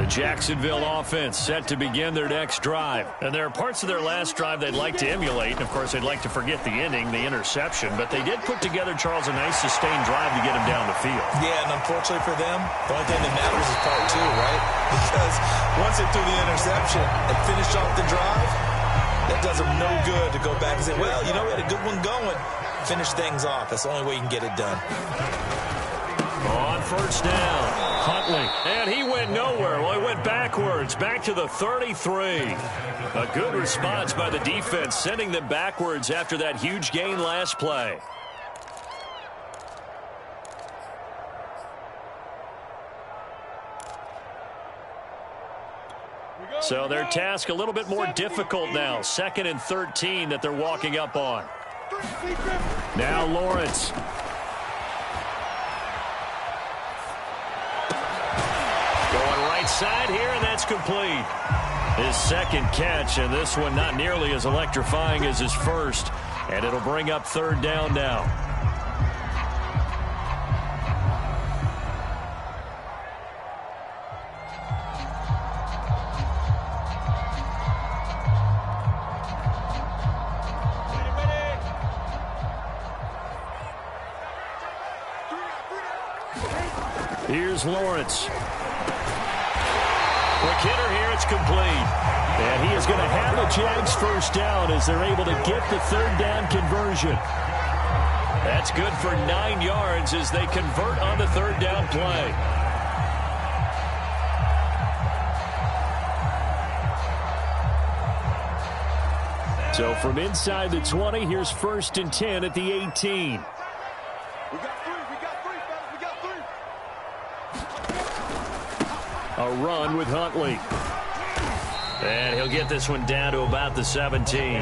The Jacksonville offense set to begin their next drive. And there are parts of their last drive they'd like to emulate. And, of course, they'd like to forget the ending, the interception. But they did put together, Charles, a nice sustained drive to get him down the field. Yeah, and unfortunately for them, the only thing that matters is part two, right? Because once they threw the interception and finished off the drive, that does them no good to go back and say, well, you know, we had a good one going. Finish things off. That's the only way you can get it done. On first down, Huntley. And he went nowhere. Well, he went backwards, back to the 33. A good response by the defense, sending them backwards after that huge gain last play. So their task a little bit more difficult now. 2nd and 13 that they're walking up on. Now Lawrence. Going right side here, and that's complete. His second catch, and this one not nearly as electrifying as his first. And it'll bring up 3rd down now. Here's Lawrence. Quick hitter here, it's complete. And he is going to have the Jags first down as they're able to get the 3rd down conversion. That's good for 9 yards as they convert on the 3rd down play. So from inside the 20, here's 1st and 10 at the 18. A run with Huntley. And he'll get this one down to about the 17.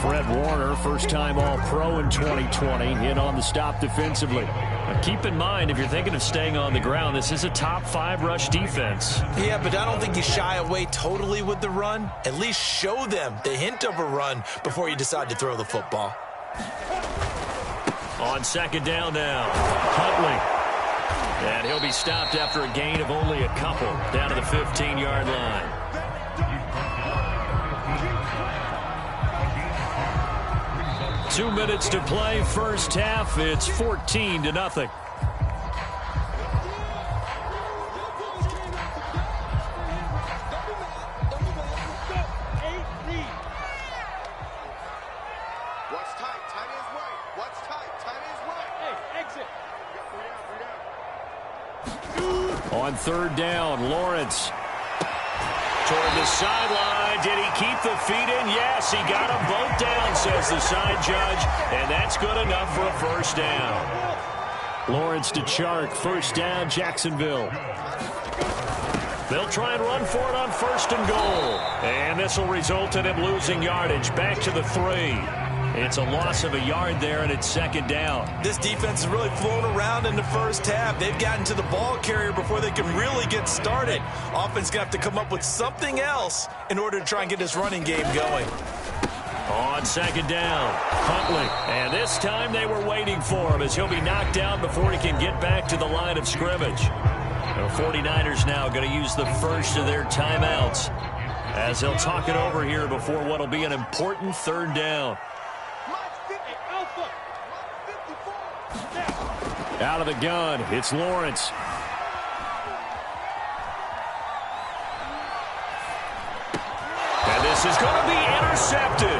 Fred Warner, first-time All-Pro in 2020, in on the stop defensively. Now keep in mind, if you're thinking of staying on the ground, this is a top 5 rush defense. Yeah, but I don't think you shy away totally with the run. At least show them the hint of a run before you decide to throw the football. On 2nd down now, Huntley. And he'll be stopped after a gain of only a couple down to the 15-yard line. Two minutes to play, first half. It's 14-0. On 3rd down, Lawrence. Toward the sideline. Did he keep the feet in? Yes, he got them both down, says the side judge. And that's good enough for a first down. Lawrence to Chark. First down, Jacksonville. They'll try and run for it on 1st and goal. And this will result in him losing yardage. Back to the 3. It's a loss of a yard there, and it's 2nd down. This defense has really flown around in the first half. They've gotten to the ball carrier before they can really get started. Offense going to have to come up with something else in order to try and get this running game going. On 2nd down, Huntley. And this time they were waiting for him as he'll be knocked down before he can get back to the line of scrimmage. The 49ers now going to use the first of their timeouts as they'll talk it over here before what will be an important 3rd down. Out of the gun, it's Lawrence. And this is going to be intercepted.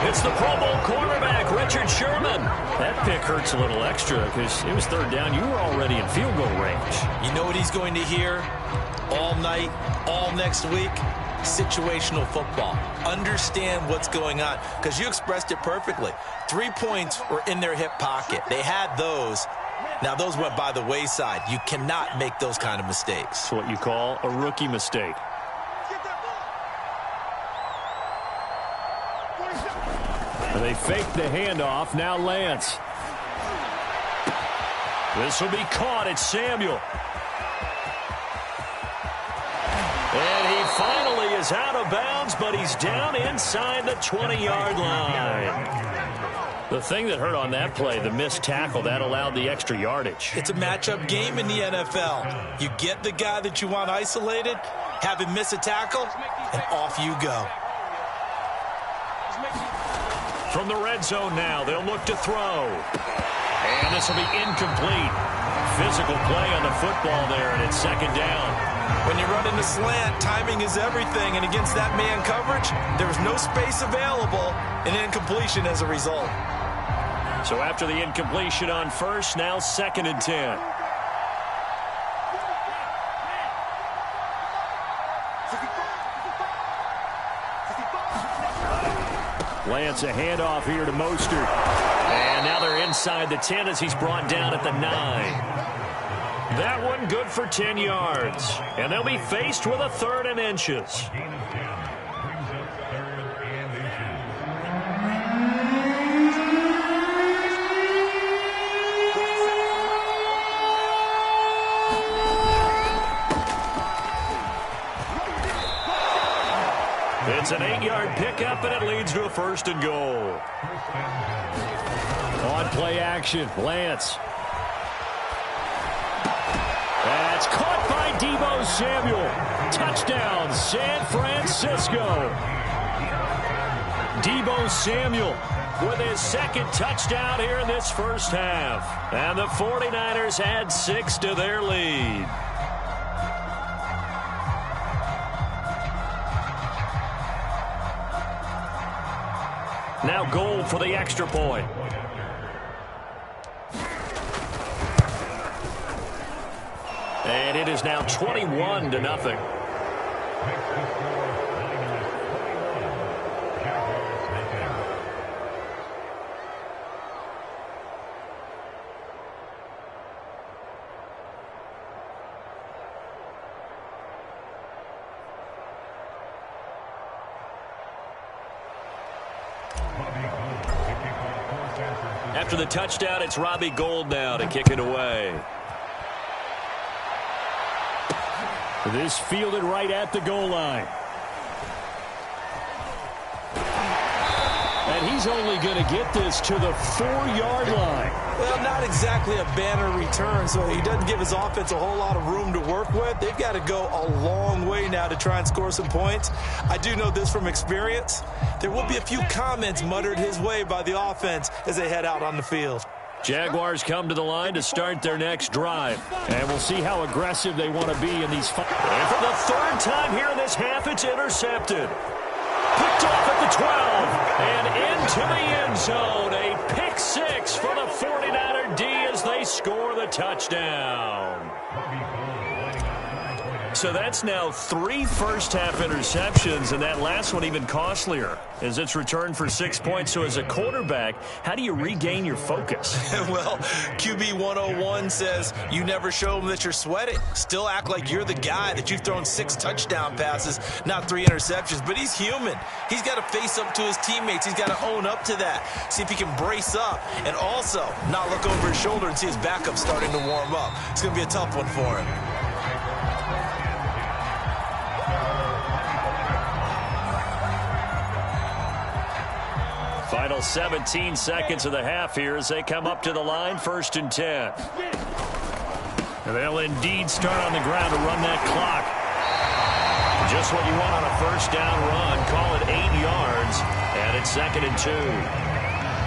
It's the Pro Bowl cornerback, Richard Sherman. That pick hurts a little extra because it was 3rd down. You were already in field goal range. You know what he's going to hear all night, all next week? Situational football. Understand what's going on because you expressed it perfectly. 3 points were in their hip pocket. They had those. Now, those went by the wayside. You cannot make those kind of mistakes. It's what you call a rookie mistake. They fake the handoff. Now Lance. This will be caught. It's Samuel. And he finally is out of bounds, but he's down inside the 20-yard line. The thing that hurt on that play, the missed tackle, that allowed the extra yardage. It's a matchup game in the NFL. You get the guy that you want isolated, have him miss a tackle, and off you go. From the red zone now, they'll look to throw. And this will be incomplete. Physical play on the football there, and it's second down. When you run in the slant, timing is everything, and against that man coverage, there's no space available, and incompletion as a result. So after the incompletion on first, now 2nd and 10. Lance, a handoff here to Mostert. And now they're inside the 10 as he's brought down at the 9. That one good for 10 yards. And they'll be faced with a 3rd and inches. It's an 8-yard pickup, and it leads to a 1st and goal. On play action, Lance. That's caught by Deebo Samuel. Touchdown, San Francisco. Deebo Samuel with his 2nd touchdown here in this first half. And the 49ers add 6 to their lead. Now Gold for the extra point. And it is now 21-0. After the touchdown, it's Robbie Gould now to kick it away. This fielded right at the goal line. And he's only going to get this to the 4-yard line. Well, not exactly a banner return, so he doesn't give his offense a whole lot of room to work with. They've got to go a long way now to try and score some points. I do know this from experience. There will be a few comments muttered his way by the offense as they head out on the field. Jaguars come to the line to start their next drive. And we'll see how aggressive they want to be in these fights. And for the 3rd time here in this half, it's intercepted. Picked off at the 12. And into the end zone. A pick 6 for the 49er D as they score the touchdown. So that's now 3 first-half interceptions, and that last one even costlier as it's returned for 6 points. So as a quarterback, how do you regain your focus? Well, QB 101 says you never show them that you're sweating. Still act like you're the guy, that you've thrown 6 touchdown passes, not 3 interceptions. But he's human. He's got to face up to his teammates. He's got to own up to that. See if he can brace up and also not look over his shoulder and see his backup starting to warm up. It's going to be a tough one for him. Final 17 seconds of the half here as they come up to the line, 1st and 10. And they'll indeed start on the ground to run that clock. Just what you want on a first down run. Call it 8 yards, and it's 2nd and 2.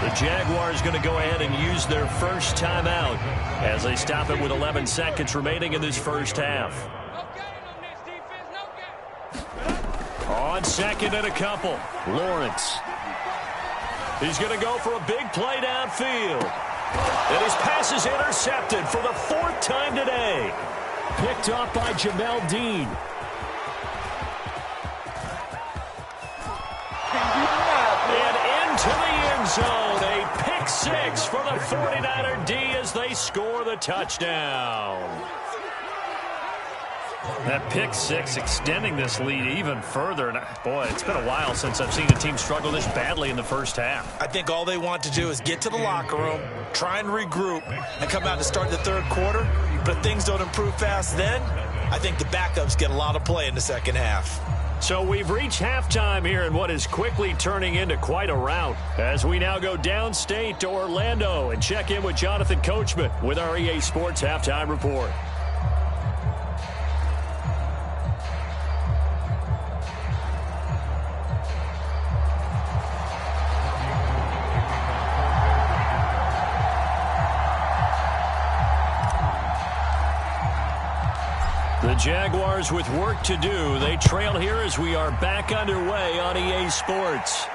The Jaguars going to go ahead and use their first timeout as they stop it with 11 seconds remaining in this first half. On 2nd and a couple, Lawrence. He's going to go for a big play downfield. And his pass is intercepted for the 4th time today. Picked up by Jamel Dean. And into the end zone. A pick 6 for the 49er D as they score the touchdown. That pick 6 extending this lead even further. And boy, it's been a while since I've seen a team struggle this badly in the first half. I think all they want to do is get to the locker room, try and regroup, and come out to start the 3rd quarter. But if things don't improve fast then, I think the backups get a lot of play in the second half. So we've reached halftime here in what is quickly turning into quite a rout as we now go downstate to Orlando and check in with Jonathan Coachman with our EA Sports Halftime Report. The Jaguars with work to do. They trail here as we are back underway on EA Sports.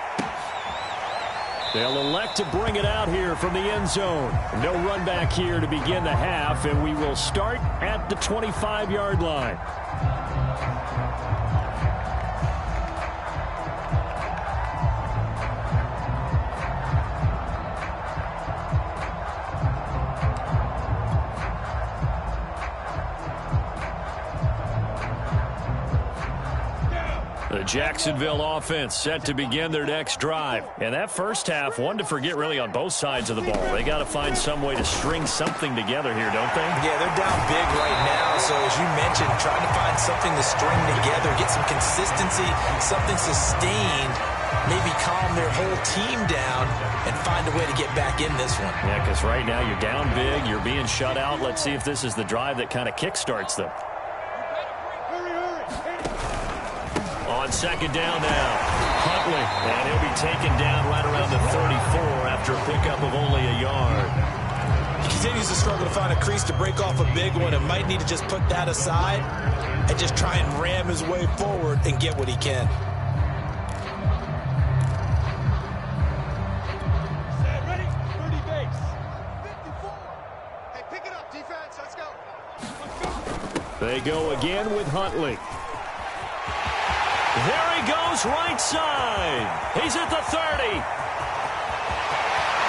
They'll elect to bring it out here from the end zone. No run back here to begin the half, and we will start at the 25-yard line. The Jacksonville offense set to begin their next drive. And that first half, one to forget really on both sides of the ball. They got to find some way to string something together here, don't they? Yeah, they're down big right now. So as you mentioned, trying to find something to string together, get some consistency, something sustained, maybe calm their whole team down and find a way to get back in this one. Yeah, because right now you're down big, you're being shut out. Let's see if this is the drive that kind of kickstarts them. On second down now, Huntley, and he'll be taken down right around the 34 after a pickup of only a yard. He continues to struggle to find a crease to break off a big one and might need to just put that aside and just try and ram his way forward and get what he can. Ready? 30 base. 54. Hey, pick it up, defense. Let's go. They go again with Huntley. There he goes, right side. He's at the 30.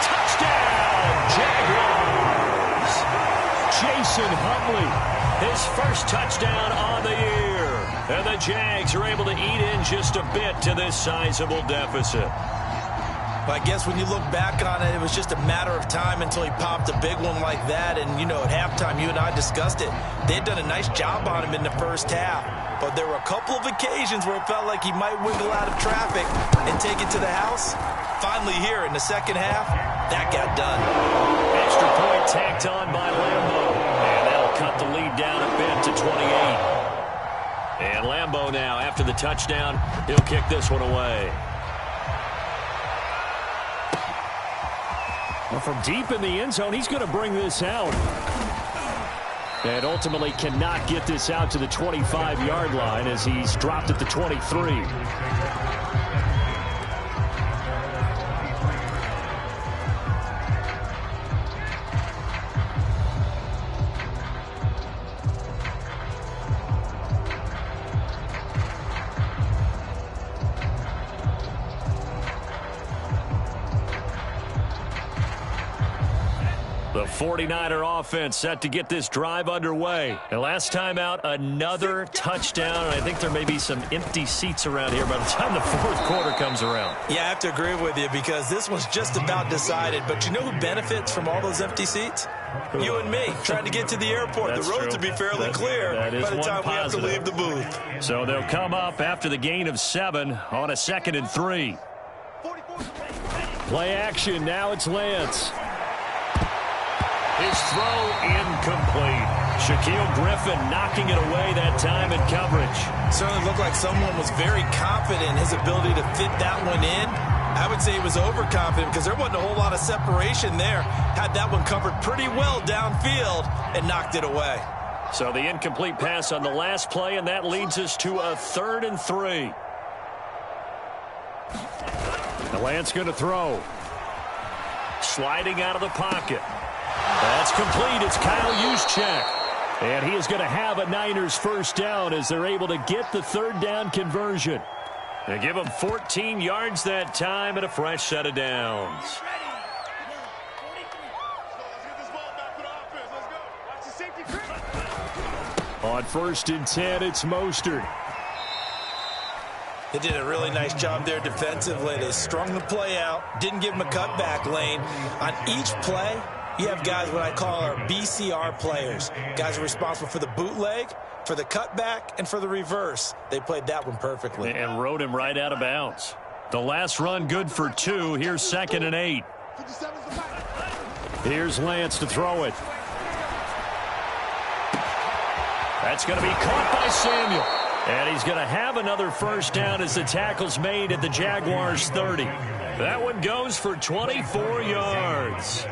Touchdown, Jaguars. Jason Huntley, his first touchdown on the year. And the Jags are able to eat in just a bit to this sizable deficit. But I guess when you look back on it, it was just a matter of time until he popped a big one like that. And, you know, at halftime, you and I discussed it. They had done a nice job on him in the first half. But there were a couple of occasions where it felt like he might wiggle out of traffic and take it to the house. Finally here in the second half, that got done. Extra point tacked on by Lambo. And that'll cut the lead down a bit to 28. And Lambo now, after the touchdown, he'll kick this one away. Well, from deep in the end zone, he's going to bring this out. And ultimately cannot get this out to the 25-yard line as he's dropped at the 23. The 49er offense set to get this drive underway. And last time out, another touchdown. And I think there may be some empty seats around here by the time the fourth quarter comes around. Yeah, I have to agree with you because this one's just about decided. But you know who benefits from all those empty seats? You and me, trying to get to the airport. That's the roads true. will be fairly clear by the time we have to positive. leave the booth. So they'll come up after the gain of 7 on a 2nd and 3. Play action. Now it's Lance. His throw incomplete. Shaquille Griffin knocking it away that time in coverage. Certainly looked like someone was very confident in his ability to fit that one in. I would say he was overconfident because there wasn't a whole lot of separation there. Had that one covered pretty well downfield and knocked it away. So the incomplete pass on the last play, and that leads us to a 3rd and 3. The Lance going to throw. Sliding out of the pocket. That's complete. It's Kyle Juszczyk. And he is going to have a Niners first down as they're able to get the 3rd down conversion. They give him 14 yards that time and a fresh set of downs. On 1st and 10, it's Mostert. They did a really nice job there defensively. They strung the play out, didn't give him a cutback lane. On each play, you have guys what I call our BCR players. Guys are responsible for the bootleg, for the cutback, and for the reverse. They played that one perfectly. And rode him right out of bounds. The last run good for 2. Here's 2nd and 8. Here's Lance to throw it. That's going to be caught by Samuel. And he's going to have another first down as the tackle's made at the Jaguars' 30. That one goes for 24 yards.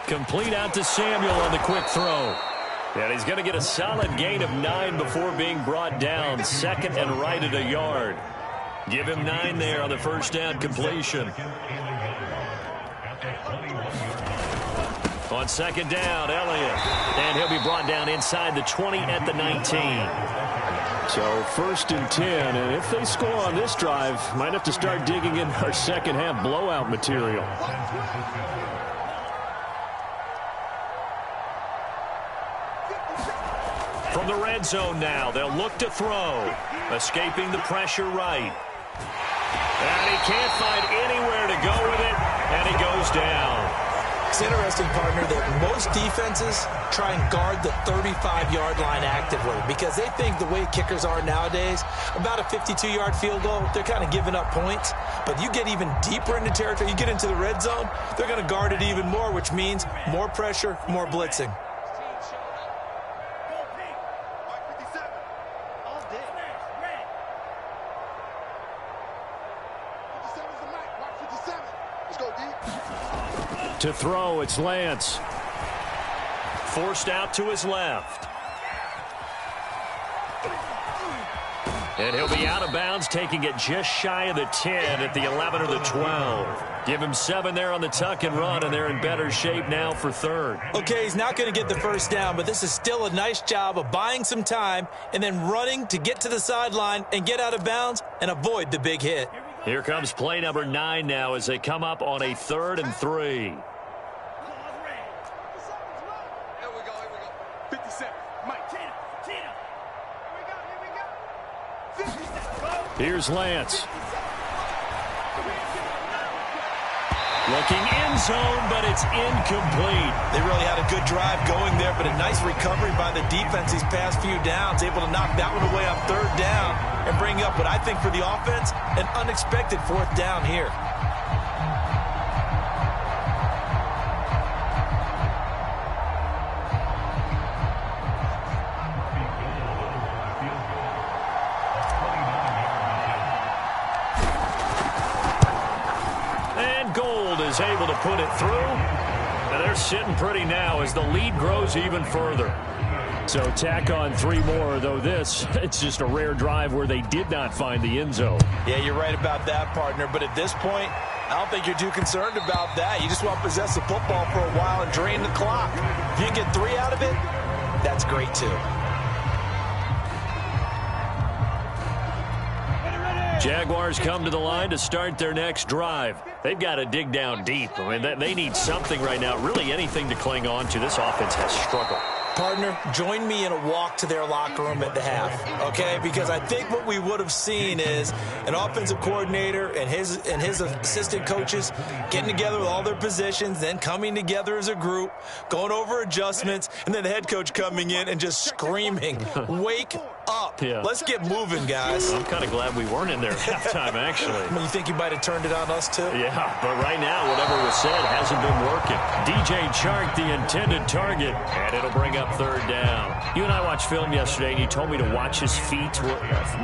Complete out to Samuel on the quick throw. And he's going to get a solid gain of 9 before being brought down. 2nd and right at a yard. Give him 9 there on the first down completion. On 2nd down, Elliott. And he'll be brought down inside the 20 at the 19. So 1st and 10. And if they score on this drive, might have to start digging in our second half blowout material. From the red zone now, they'll look to throw. Escaping the pressure right. And he can't find anywhere to go with it, and he goes down. It's interesting, partner, that most defenses try and guard the 35-yard line actively because they think the way kickers are nowadays, about a 52-yard field goal, they're kind of giving up points. But you get even deeper into territory, you get into the red zone, they're going to guard it even more, which means more pressure, more blitzing. To throw, it's Lance. Forced out to his left. And he'll be out of bounds, taking it just shy of the 10 at the 11 or the 12. Give him 7 there on the tuck and run, and they're in better shape now for 3rd. Okay, he's not going to get the first down, but this is still a nice job of buying some time and then running to get to the sideline and get out of bounds and avoid the big hit. Here comes play number 9 now as they come up on a 3rd and 3. Here's Lance. Looking end zone, but it's incomplete. They really had a good drive going there, but a nice recovery by the defense these past few downs, able to knock that one away on 3rd down and bring up what I think for the offense, an unexpected 4th down here. Is able to put it through, and they're sitting pretty now as the lead grows even further. So tack on 3 more, though it's just a rare drive where they did not find the end zone. Yeah, you're right about that, partner, but at this point, I don't think you're too concerned about that. You just want to possess the football for a while and drain the clock. If you can get 3 out of it, that's great too. Jaguars come to the line to start their next drive. They've got to dig down deep. I mean, they need something right now, really anything to cling on to. This offense has struggled. Partner, join me in a walk to their locker room at the half, okay? Because I think what we would have seen is an offensive coordinator and his assistant coaches getting together with all their positions, then coming together as a group, going over adjustments, and then the head coach coming in and just screaming, wake up. Yeah. Let's get moving, guys. I'm kind of glad we weren't in there at halftime, actually. You think you might have turned it on us, too? Yeah, but right now, whatever was said hasn't been working. DJ Chark, the intended target, and it'll bring up 3rd down. You and I watched film yesterday, and you told me to watch his feet. For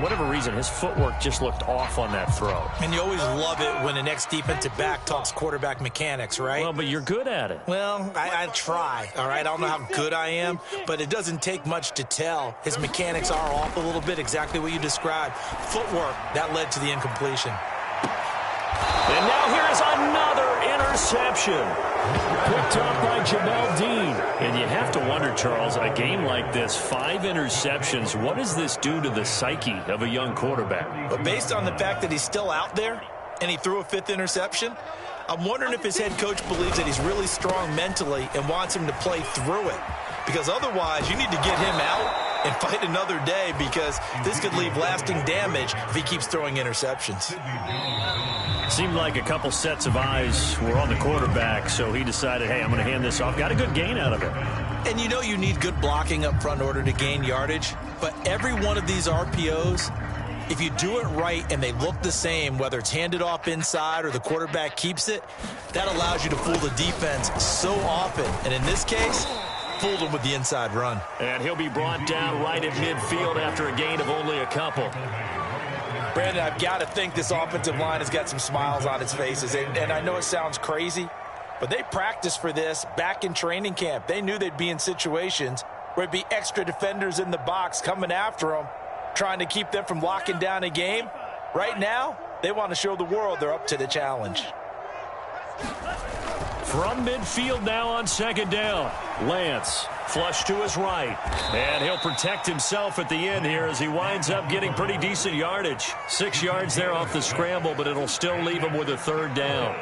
whatever reason, his footwork just looked off on that throw. And you always love it when the next defensive back talks quarterback mechanics, right? Well, but you're good at it. Well, I try, all right? I don't know how good I am, but it doesn't take much to tell. His mechanics are off a little bit, exactly what you described. Footwork, that led to the incompletion. And now here is another interception. Picked up by Jamel Dean. And you have to wonder, Charles, a game like this, 5 interceptions, what does this do to the psyche of a young quarterback? But based on the fact that he's still out there and he threw a 5th interception, I'm wondering if his head coach believes that he's really strong mentally and wants him to play through it. Because otherwise, you need to get him out and fight another day, because this could leave lasting damage if he keeps throwing interceptions. Seemed like a couple sets of eyes were on the quarterback, so he decided, hey, I'm going to hand this off. Got a good gain out of it. And you know you need good blocking up front in order to gain yardage, but every one of these RPOs, if you do it right and they look the same, whether it's handed off inside or the quarterback keeps it, that allows you to fool the defense so often. And in this case, fooled him with the inside run. And he'll be brought down right at midfield after a gain of only a couple. Brandon, I've got to think this offensive line has got some smiles on its faces. And I know it sounds crazy, but they practiced for this back in training camp. They knew they'd be in situations where it'd be extra defenders in the box coming after them, trying to keep them from locking down a game. Right now, they want to show the world they're up to the challenge. From midfield now on second down. Lance, flush to his right. And he'll protect himself at the end here as he winds up getting pretty decent yardage. 6 yards there off the scramble, but it'll still leave him with a third down.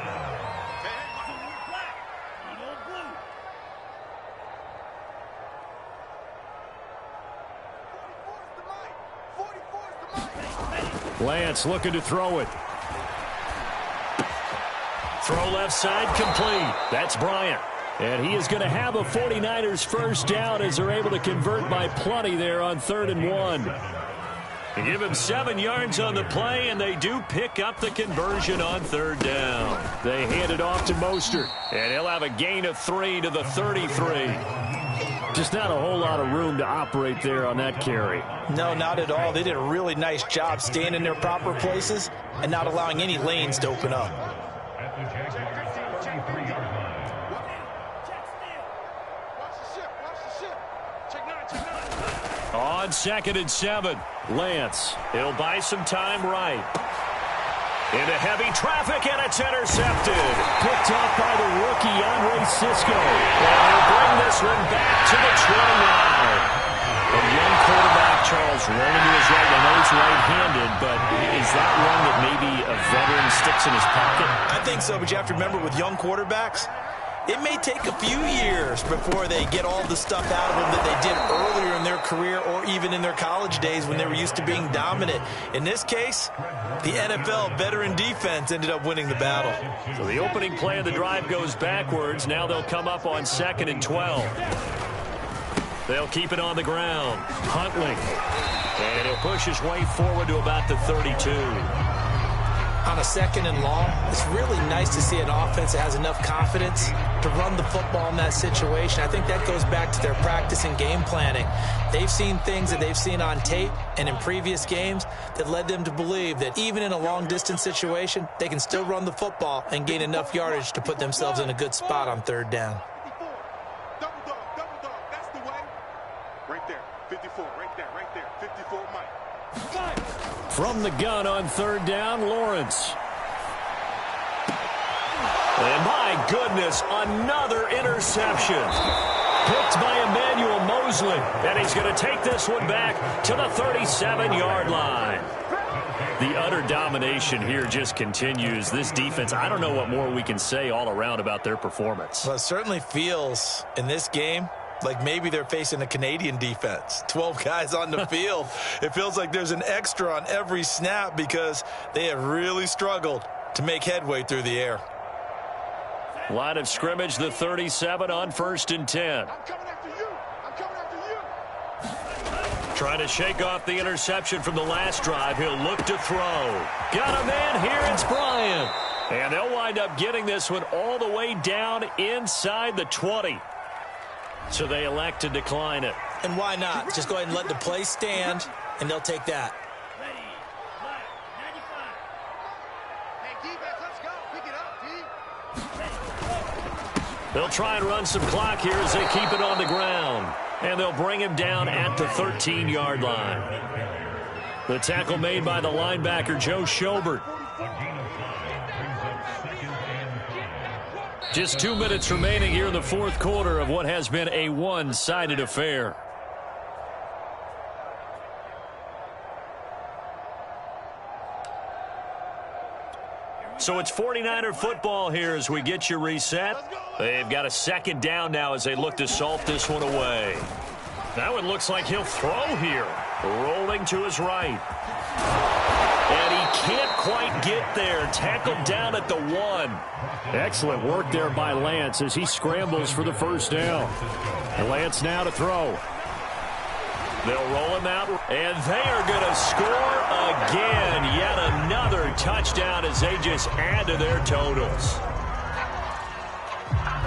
Lance looking to throw it. Throw left side complete. That's Bryant. And he is going to have a 49ers first down as they're able to convert by plenty there on 3rd and 1. They give him 7 yards on the play, and they do pick up the conversion on 3rd down. They hand it off to Mostert, and he'll have a gain of 3 to the 33. Just not a whole lot of room to operate there on that carry. No, not at all. They did a really nice job staying in their proper places and not allowing any lanes to open up. On 2nd and 7, Lance. He'll buy some time right. Into heavy traffic, and it's intercepted. Picked off by the rookie, Andre Cisco. And he'll bring this one back to the 20-line. A young quarterback, Charles, rolling to his right. I know he's right-handed, but is that one that maybe a veteran sticks in his pocket? I think so, but you have to remember with young quarterbacks, it may take a few years before they get all the stuff out of them that they did earlier in their career or even in their college days when they were used to being dominant. In this case, the NFL veteran defense ended up winning the battle. So the opening play of the drive goes backwards. Now they'll come up on 2nd and 12. They'll keep it on the ground. Huntley. And he'll push his way forward to about the 32. On a 2nd and long, it's really nice to see an offense that has enough confidence to run the football in that situation. I think that goes back to their practice and game planning. They've seen things that they've seen on tape and in previous games that led them to believe that even in a long-distance situation, they can still run the football and gain enough yardage to put themselves in a good spot on 3rd down. Double dog, that's the way. Right there, 54, right there, 54, Mike. From the gun on 3rd down, Lawrence. And my goodness, another interception. Picked by Emmanuel Mosley. And he's going to take this one back to the 37-yard line. The utter domination here just continues. This defense, I don't know what more we can say all around about their performance. Well, it certainly feels in this game like maybe they're facing a Canadian defense. 12 guys on the field. It feels like there's an extra on every snap because they have really struggled to make headway through the air. Line of scrimmage, the 37 on 1st and 10. I'm coming after you. Trying to shake off the interception from the last drive. He'll look to throw. Got a man here. It's Bryant. And they'll wind up getting this one all the way down inside the 20. So they elect to decline it. And why not? Just go ahead and let the play stand, and they'll take that. Hey, defense, let's go. Pick it up, D. They'll try and run some clock here as they keep it on the ground. And they'll bring him down at the 13-yard line. The tackle made by the linebacker, Joe Schobert. Just 2 minutes remaining here in the 4th quarter of what has been a one-sided affair. So it's 49er football here as we get you reset. They've got a 2nd down now as they look to salt this one away. Now it looks like he'll throw here. Rolling to his right. And he can't quite get there. Tackled down at the 1. Excellent work there by Lance as he scrambles for the first down. And Lance now to throw. They'll roll him out, and they are going to score again. Yet another touchdown as they just add to their totals.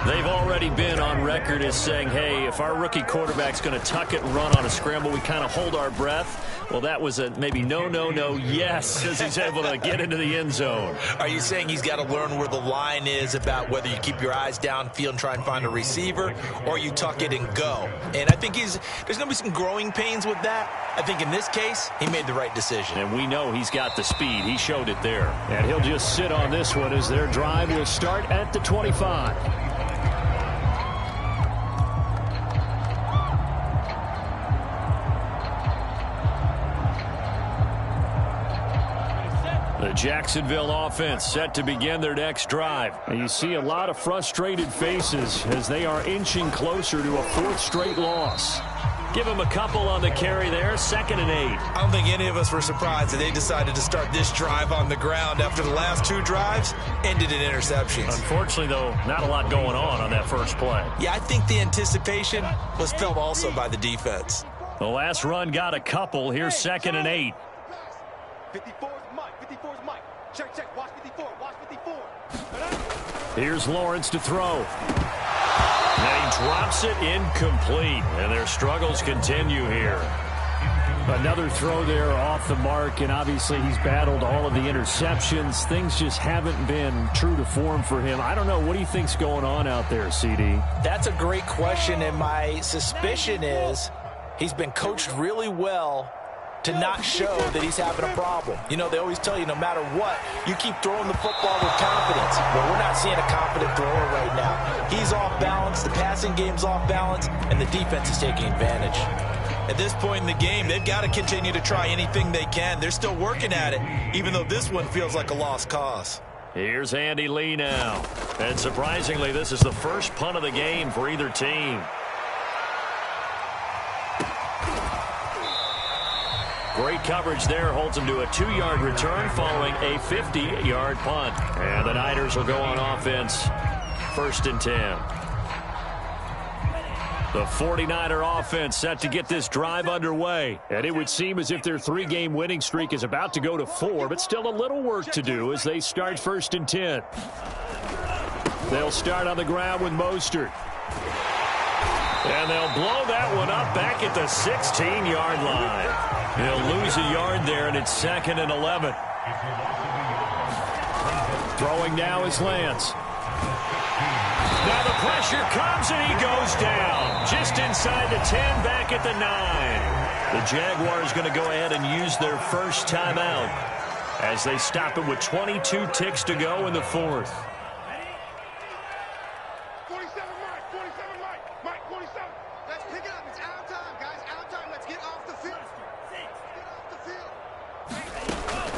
They've already been on record as saying, hey, if our rookie quarterback's going to tuck it and run on a scramble, we kind of hold our breath. Well, that was a maybe no, yes, as he's able to get into the end zone. Are you saying he's got to learn where the line is about whether you keep your eyes downfield and try and find a receiver, or you tuck it and go? And I think there's going to be some growing pains with that. I think in this case, he made the right decision. And we know he's got the speed. He showed it there. And he'll just sit on this one as their drive will start at the 25. The Jacksonville offense set to begin their next drive. And you see a lot of frustrated faces as they are inching closer to a 4th straight loss. Give them a couple on the carry there, 2nd and 8. I don't think any of us were surprised that they decided to start this drive on the ground after the last 2 drives ended in interceptions. Unfortunately, though, not a lot going on that first play. Yeah, I think the anticipation was felt also by the defense. The last run got a couple. Here's 2nd and 8. 54's Mike. 54's Mike. Check. Watch 54. Watch 54. Here's Lawrence to throw. And he drops it incomplete. And their struggles continue here. Another throw there off the mark, and obviously he's battled all of the interceptions. Things just haven't been true to form for him. I don't know. What do you think's going on out there, CD? That's a great question, and my suspicion is he's been coached really well to not show that he's having a problem. You know, they always tell you no matter what, you keep throwing the football with confidence. Well, we're not seeing a confident thrower right now. He's off balance, the passing game's off balance, and the defense is taking advantage. At this point in the game, they've got to continue to try anything they can. They're still working at it, even though this one feels like a lost cause. Here's Andy Lee now. And surprisingly, this is the first punt of the game for either team. Great coverage there holds him to a 2-yard return following a 50-yard punt. And the Niners will go on offense. 1st and 10. The 49er offense set to get this drive underway. And it would seem as if their 3-game winning streak is about to go to 4, but still a little work to do as they start 1st and 10. They'll start on the ground with Mostert. And they'll blow that one up back at the 16-yard line. He'll lose a yard there, and it's 2nd and 11. Throwing now is Lance. Now the pressure comes, and he goes down. Just inside the 10, back at the 9. The Jaguars going to go ahead and use their first timeout as they stop it with 22 ticks to go in the 4th. 47 Mike. 47. Let's pick it up. It's out of time, guys. Out of time. Let's get off the field. Get off the field.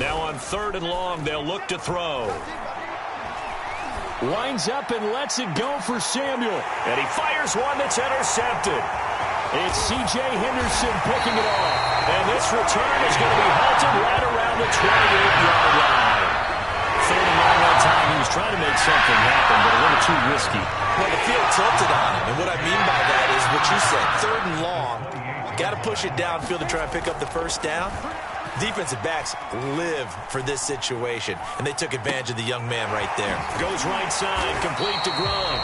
Now on 3rd and long, they'll look to throw. Winds up and lets it go for Samuel. And he fires one that's intercepted. It's C.J. Henderson picking it off. And this return is going to be halted right around the 28-yard line. 3rd and long that time. He was trying to make something happen, but a little too risky. Well, the field tilted on him. And what I mean by that is what you said. 3rd and long. Got to push it downfield to try and pick up the first down. Defensive backs live for this situation, and they took advantage of the young man right there. Goes right side, complete to Gronk.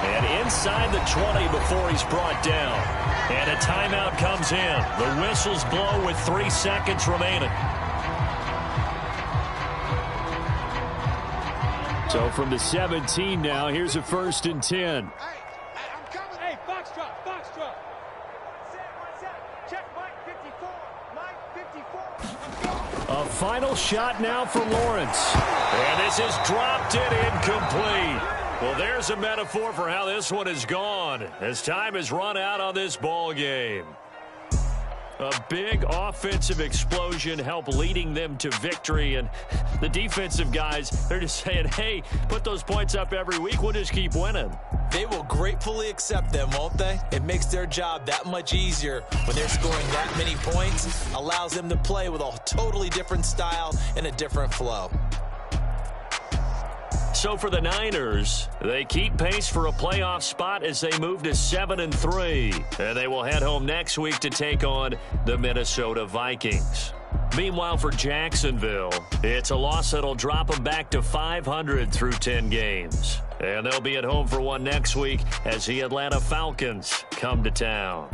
And inside the 20 before he's brought down. And a timeout comes in. The whistles blow with 3 seconds remaining. So from the 17 now, here's a 1st and 10. Hey, I'm coming. Hey, Foxtrot. Check Mike 54. A final shot now for Lawrence. And this is dropped in incomplete. Well, there's a metaphor for how this one has gone as time has run out on this ball game. A big offensive explosion helped leading them to victory. And the defensive guys, they're just saying, hey, put those points up every week. We'll just keep winning. They will gratefully accept them, won't they? It makes their job that much easier when they're scoring that many points. Allows them to play with a totally different style and a different flow. So for the Niners, they keep pace for a playoff spot as they move to 7-3. And they will head home next week to take on the Minnesota Vikings. Meanwhile, for Jacksonville, it's a loss that'll drop them back to 500 through 10 games. And they'll be at home for one next week as the Atlanta Falcons come to town.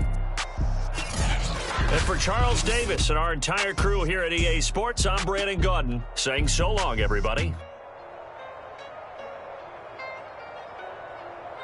And for Charles Davis and our entire crew here at EA Sports, I'm Brandon Gaudin saying so long, everybody.